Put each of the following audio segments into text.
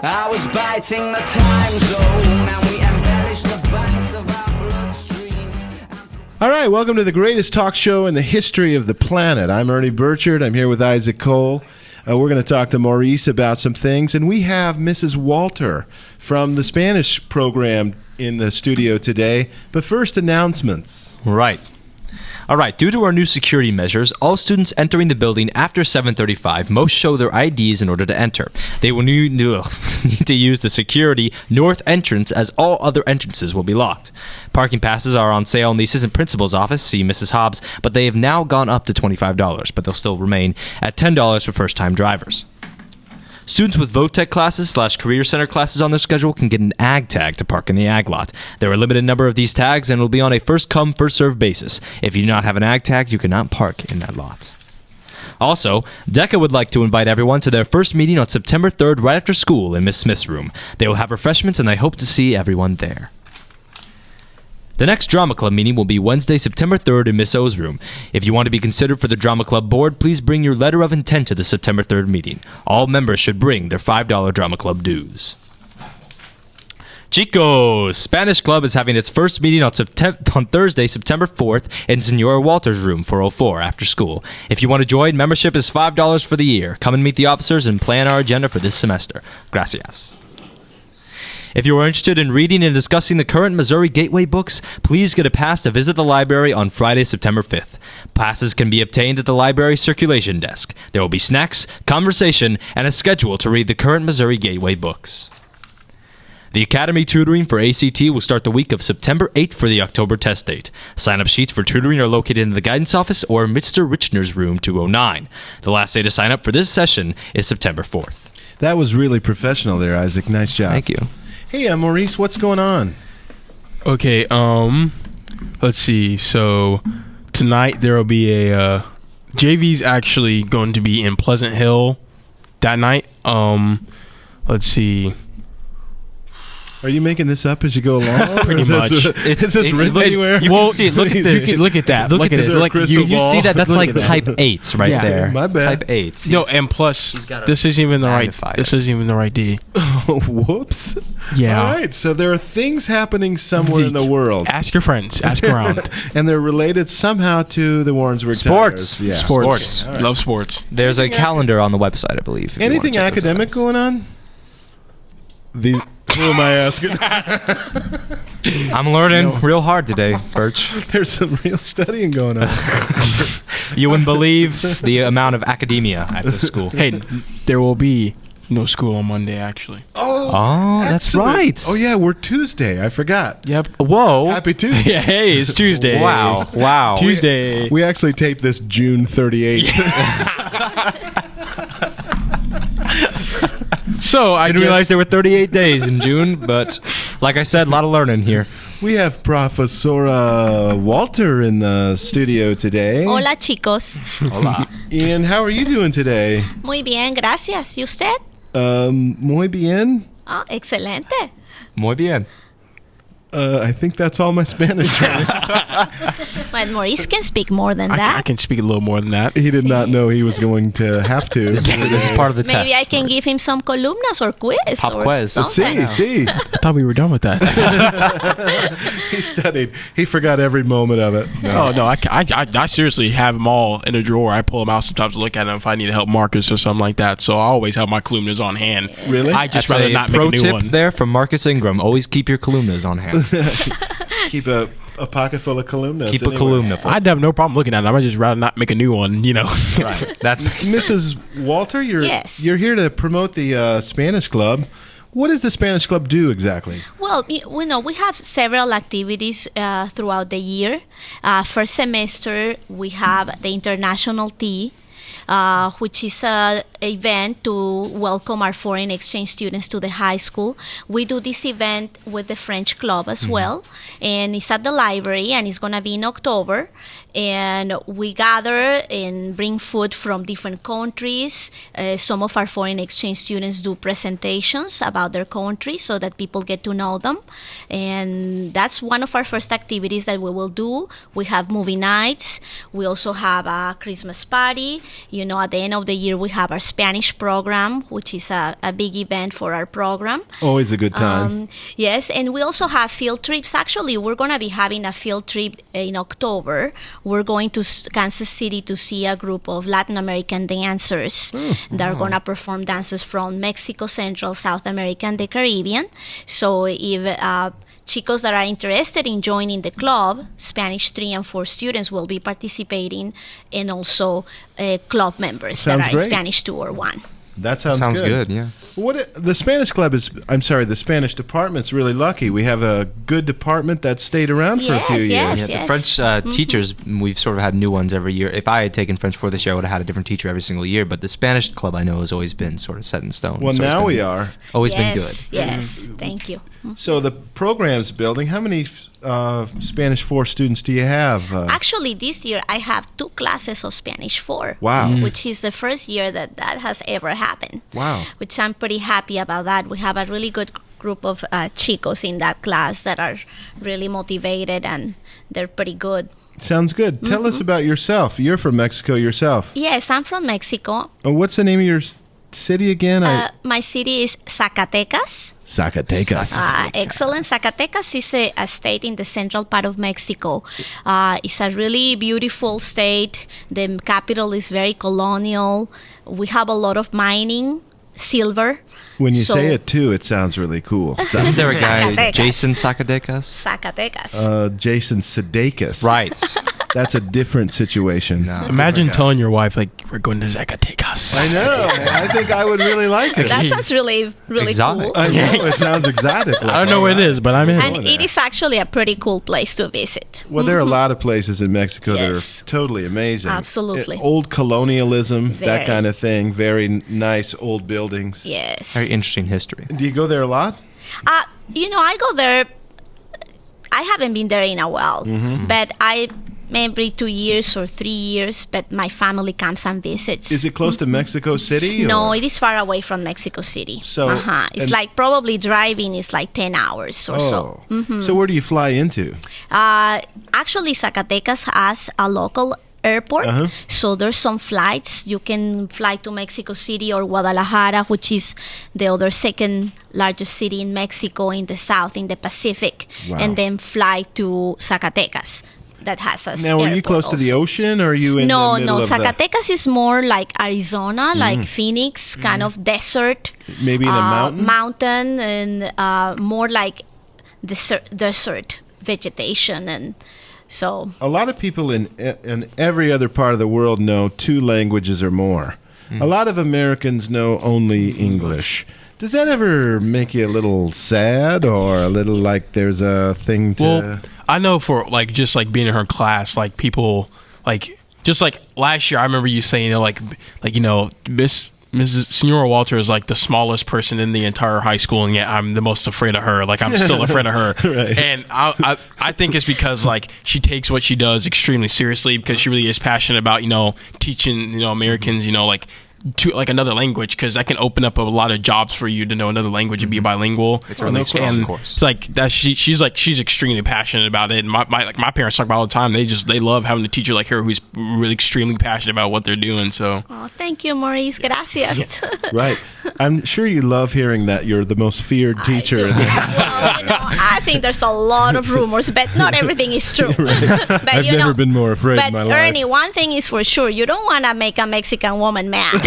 I was biting the time zone, and we embellished the banks of our bloodstreams. All right, welcome to the greatest talk show in the history of the planet. I'm Ernie Burchard. I'm here with Isaac Cole. We're going to talk to Maurice about some things, and we have Mrs. Walter from the Spanish program in the studio today. But first, announcements. Right. All right, due to our new security measures, all students entering the building after 7:35 must show their IDs in order to enter. They will need to use the security north entrance, as all other entrances will be locked. Parking passes are on sale in the assistant principal's office, see Mrs. Hobbs, but they have now gone up to $25, but they'll still remain at $10 for first-time drivers. Students with VOTEC classes / Career Center classes on their schedule can get an ag tag to park in the ag lot. There are a limited number of these tags and will be on a first-come, first-served basis. If you do not have an ag tag, you cannot park in that lot. Also, DECA would like to invite everyone to their first meeting on September 3rd right after school in Miss Smith's room. They will have refreshments and I hope to see everyone there. The next Drama Club meeting will be Wednesday, September 3rd in Miss O's room. If you want to be considered for the Drama Club board, please bring your letter of intent to the September 3rd meeting. All members should bring their $5 Drama Club dues. Chicos! Spanish Club is having its first meeting on Thursday, September 4th in Senora Walters' room, 404, after school. If you want to join, membership is $5 for the year. Come and meet the officers and plan our agenda for this semester. Gracias. If you are interested in reading and discussing the current Missouri Gateway books, please get a pass to visit the library on Friday, September 5th. Passes can be obtained at the library circulation desk. There will be snacks, conversation, and a schedule to read the current Missouri Gateway books. The Academy tutoring for ACT will start the week of September 8th for the October test date. Sign-up sheets for tutoring are located in the guidance office or Mr. Richner's room 209. The last day to sign up for this session is September 4th. That was really professional there, Isaac. Nice job. Thank you. Hey, Maurice, what's going on? Okay, let's see. So tonight there will be a JV's actually going to be in Pleasant Hill that night. Let's see. Are you making this up as you go along? Pretty much. Is this written anywhere? You can see it. Look at this. Look at that. Look at this. this. Like, you see that? That's like type 8 right Yeah. there. My bad. Type 8. No, and plus, this isn't even the right. This isn't even the right D. Whoops. Yeah. All right. So there are things happening somewhere in the world, Ask your friends. Ask around. and they're related somehow to the Warrensburg Sports. Tigers. Yeah. Sports. Right. Love sports. There's a calendar on the website, I believe. if you wanna Anything check those academic events. going on? Who am I asking? I'm learning real hard today, Birch. There's some real studying going on. You wouldn't believe the amount of academia at this school. Hey, there will be no school on Monday, actually. Oh, that's excellent. right. Oh, yeah, we're Tuesday. I forgot. Yep. Whoa. Happy Tuesday. Yeah, hey, it's Tuesday. Wow. Tuesday. We actually taped this June 38th. So I I didn't realize there were 38 days in June, but like I said, a lot of learning here. We have Professora Walter in the studio today. Hola, chicos. Hola. Ian, how are you doing today? Muy bien, gracias. ¿Y usted? Muy bien. Oh, excelente. Muy bien. I think that's all my Spanish. But Maurice can speak more than I that. can speak a little more than that. He did not know he was going to have to. This is part of the test. Maybe I can give him some columnas or quiz. Pop or quiz. something. See. I thought we were done with that. He studied. He forgot every moment of it. Oh no, I seriously have them all in a drawer. I pull them out sometimes to look at them if I need to help Marcus or something like that. So I always have my columnas on hand. Really? I just That's rather a not make pro a new tip one. there from Marcus Ingram. Always keep your columnas on hand. Keep a pocket full of columnas. Keep a anyway. columna full. I'd have no problem looking at them. I'd just rather not make a new one, you know. Right. That makes sense. Mrs. Walter, Yes. you're here to promote the Spanish Club. What does the Spanish Club do exactly? Well, we have several activities throughout the year. First semester, we have the International Tea, which is an event to welcome our foreign exchange students to the high school. We do this event with the French Club as well, and it's at the library, and it's going to be in October. And we gather and bring food from different countries. Some of our foreign exchange students do presentations about their country so that people get to know them. And that's one of our first activities that we will do. We have movie nights. We also have a Christmas party. At the end of the year, we have our Spanish program, which is a big event for our program. Always a good time. Yes, and we also have field trips. Actually, we're going to be having a field trip in October. We're going to Kansas City to see a group of Latin American dancers that are going to perform dances from Mexico, Central, South America, and the Caribbean. So if chicos that are interested in joining the club, Spanish 3 and 4 students will be participating, and also club members Sounds that are in great. Spanish 2 or 1. That sounds good. Yeah. The Spanish club is, the Spanish department's really lucky. We have a good department that stayed around for a few years. Yes. Yeah, the French teachers, we've sort of had new ones every year. If I had taken French for this year, I would have had a different teacher every single year. But the Spanish club I know has always been sort of set in stone. Well, So it's now been- we are. Always been good. Yes, thank you. So the program's building. How many Spanish 4 students do you have? Actually, this year I have 2 classes of Spanish 4. Wow. Which is the first year that has ever happened. Wow. Which I'm pretty happy about that. We have a really good group of chicos in that class that are really motivated, and they're pretty good. Sounds good. Tell us about yourself. You're from Mexico yourself. Yes, I'm from Mexico. What's the name of your city again? My city is Zacatecas. Zacatecas. Excellent. Zacatecas is a state in the central part of Mexico. It's a really beautiful state. The capital is very colonial. We have a lot of mining, silver. When you So- say it too, it sounds really cool. Is there a guy, Zacatecas. Jason Zacatecas? Zacatecas. Jason Sudeikis. Right. That's a different situation. No. Imagine telling your wife, like, we're going to Zacatecas. I know. I think I would really like it. That sounds really, really Exotic. cool. I know. It sounds exotic. I don't know where it is, but I'm in. And it is actually a pretty cool place to visit. Well, there are a lot of places in Mexico that Yes. are totally amazing. Absolutely. Old colonialism, that Very. kind of thing. Very nice old buildings. Yes. Very interesting history. Do you go there a lot? I go there. I haven't been there in a while, but every 2 years or 3 years, but my family comes and visits. Is it close to Mexico City? No, or- it is far away from Mexico City. So- It's and- like probably driving is like 10 hours or so. So where do you fly into? Actually, Zacatecas has a local airport, so there's some flights. You can fly to Mexico City or Guadalajara, which is the other second largest city in Mexico in the south, in the Pacific, Wow. and then fly to Zacatecas. That has us. Now, are you close to the ocean, or are you in No, the middle of Zacatecas is more like Arizona, like Phoenix, kind of desert. Maybe in a mountain? Mountain, and more like desert vegetation, and so. A lot of people in every other part of the world know 2 languages or more. A lot of Americans know only English. Does that ever make you a little sad, or a little like there's a thing to... Well, I know for like just like being in her class, like people like just like last year, I remember you saying Mrs. Senora Walters is like the smallest person in the entire high school, and yet I'm the most afraid of her. Like I'm still afraid of her, Right. And I think it's because like she takes what she does extremely seriously, because she really is passionate about teaching Americans like to like another language, because that can open up a lot of jobs for you to know another language and be bilingual. It's really no strong, And of course. it's like that. She's extremely passionate about it. And my parents talk about it all the time. They love having a teacher like her who's really extremely passionate about what they're doing. So Oh, thank you, Maurice. Gracias. Right. I'm sure you love hearing that you're the most feared teacher. in the- I think there's a lot of rumors, but not everything is true. But, I've never been more afraid but in my life. Ernie, one thing is for sure: you don't want to make a Mexican woman mad.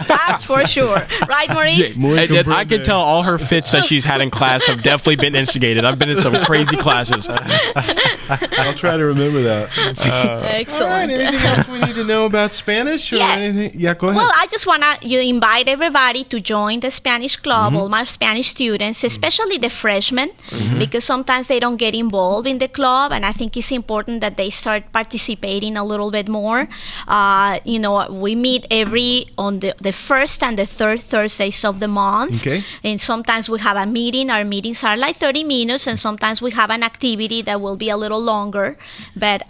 That's for sure, right, Maurice? and I can tell all her fits that she's had in class have definitely been instigated. I've been in some crazy classes. I'll try to remember that. All right. Excellent. Anything else we need to know about Spanish or Yeah. anything? Yeah, go ahead. Well, I just want to invite everybody to join the Spanish club, all my Spanish students, especially the freshmen, because sometimes they don't get involved in the club, and I think it's important that they start participating a little bit more. We meet on the first and the third Thursdays of the month. Okay. And sometimes we have a meeting. Our meetings are like 30 minutes, and sometimes we have an activity that will be a little longer. But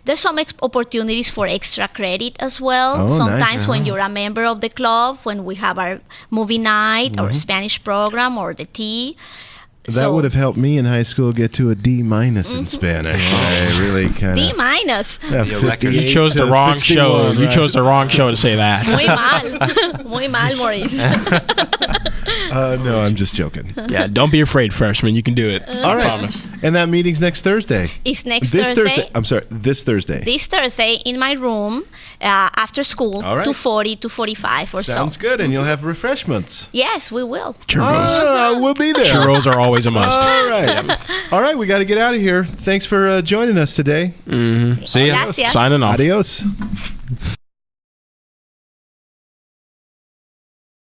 there's some opportunities for extra credit as well. Oh, nice. Sometimes when you're a member of the club, when we have our movie night or Spanish program or the tea. That would have helped me in high school get to a D- in Spanish. I really kind D-. of... You chose the wrong show. You chose the wrong show to say that. Muy mal. Muy mal, Maurice. No, I'm just joking. Yeah, don't be afraid, freshman. You can do it. All right. Promise. And that meeting's next Thursday. It's next This Thursday. I'm sorry, this Thursday. This Thursday in my room after school, All right. 2:40 to 45 or Sounds so. good, and you'll have refreshments. Yes, we will. Churros. We'll be there. Churros are always a must. All right. All right, we got to get out of here. Thanks for joining us today. See ya. Gracias. Signing off. Adios.